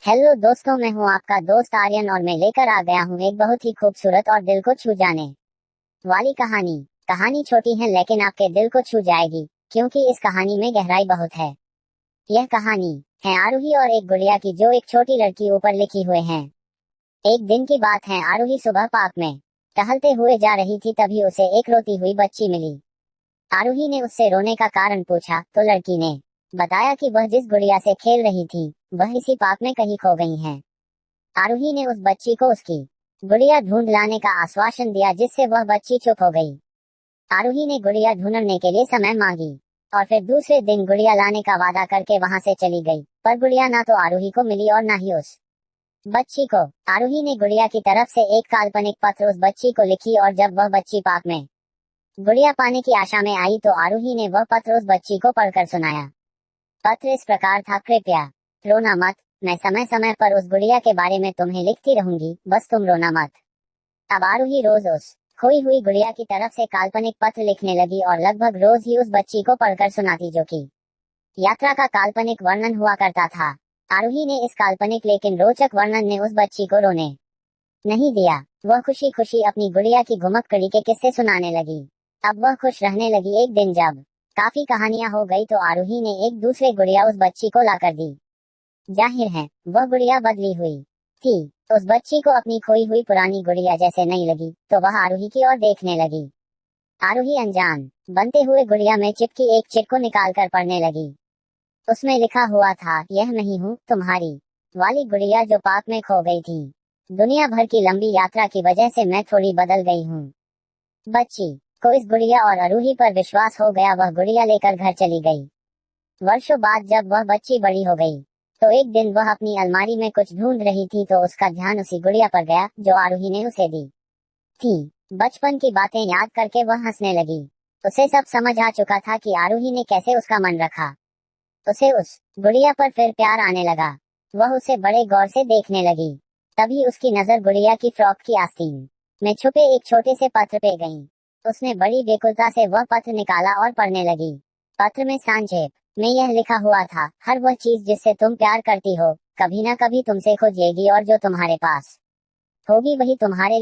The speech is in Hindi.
हेलो दोस्तों, मैं हूं आपका दोस्त आर्यन और मैं लेकर आ गया हूं एक बहुत ही खूबसूरत और दिल को छू जाने वाली कहानी। कहानी छोटी है लेकिन आपके दिल को छू जाएगी, क्योंकि इस कहानी में गहराई बहुत है। यह कहानी है आरूही और एक गुड़िया की, जो एक छोटी लड़की ऊपर लिखी हुए हैं। एक दिन की बात है, आरूही सुबह पार्क में टहलते हुए जा रही थी, तभी उसे एक रोती हुई बच्ची मिली। आरूही ने उससे रोने का कारण पूछा तो लड़की ने बताया कि वह जिस गुड़िया से खेल रही थी वह इसी पार्क में कहीं खो गई है। आरूही ने उस बच्ची को उसकी गुड़िया ढूंढ लाने का आश्वासन दिया, जिससे वह बच्ची चुप हो गई। आरूही ने गुड़िया ढूंढने के लिए समय मांगी और फिर दूसरे दिन गुड़िया लाने का वादा करके वहां से चली गई, पर गुड़िया ना तो आरूही को मिली और ना ही उस बच्ची को। आरूही ने गुड़िया की तरफ से एक काल्पनिक पत्र उस बच्ची को लिखी और जब वह बच्ची पार्क में गुड़िया पाने की आशा में आई तो आरूही ने वह पत्र उस बच्ची को पढ़कर सुनाया। पत्र इस प्रकार था: कृपया रोना मत, मैं समय समय पर उस गुड़िया के बारे में तुम्हें लिखती रहूंगी, बस तुम रोना मत। अब आरूही रोज उस खोई हुई गुड़िया की तरफ से काल्पनिक पत्र लिखने लगी और लगभग रोज ही उस बच्ची को पढ़कर सुनाती, जो कि यात्रा का काल्पनिक वर्णन हुआ करता था। आरूही ने इस काल्पनिक लेकिन रोचक वर्णन ने उस बच्ची को रोने नहीं दिया। वह खुशी खुशी अपनी गुड़िया की घुमक्कड़ी के किस्से सुनाने लगी। अब वह खुश रहने लगी। एक दिन जब काफी कहानियां हो गई तो आरूही ने एक दूसरे गुड़िया उस बच्ची को लाकर दी। जाहिर है वह गुड़िया बदली हुई थी। उस बच्ची को अपनी खोई हुई पुरानी गुड़िया जैसे नहीं लगी, तो वह आरूही की ओर देखने लगी। आरूही अनजान बनते हुए गुड़िया में चिपकी एक चिट को निकाल कर पढ़ने लगी। उसमें लिखा हुआ था: यह नहीं हूँ तुम्हारी वाली गुड़िया जो पार्क में खो गई थी। दुनिया भर की लंबी यात्रा की वजह से मैं थोड़ी बदल गई हूँ। बच्ची को इस गुड़िया और आरूही पर विश्वास हो गया। वह गुड़िया लेकर घर चली गई। वर्षों बाद जब वह बच्ची बड़ी हो गई तो एक दिन वह अपनी अलमारी में कुछ ढूंढ रही थी, तो उसका ध्यान उसी गुड़िया पर गया जो आरूही ने उसे दी थी। बचपन की बातें याद करके वह हंसने लगी। उसे सब समझ आ चुका था कि आरूही ने कैसे उसका मन रखा। उसे उस गुड़िया पर फिर प्यार आने लगा। वह उसे बड़े गौर से देखने लगी। तभी उसकी नजर गुड़िया की फ्रॉक की आस्तीन में छुपे एक छोटे से पत्र पे गई। उसने बड़ी बेकुलता से वह पत्र निकाला और पढ़ने लगी। पत्र में संक्षेप में यह लिखा हुआ था: हर वह चीज जिससे तुम प्यार करती हो कभी ना कभी तुमसे खो जाएगी, और जो तुम्हारे पास होगी वही तुम्हारे लिए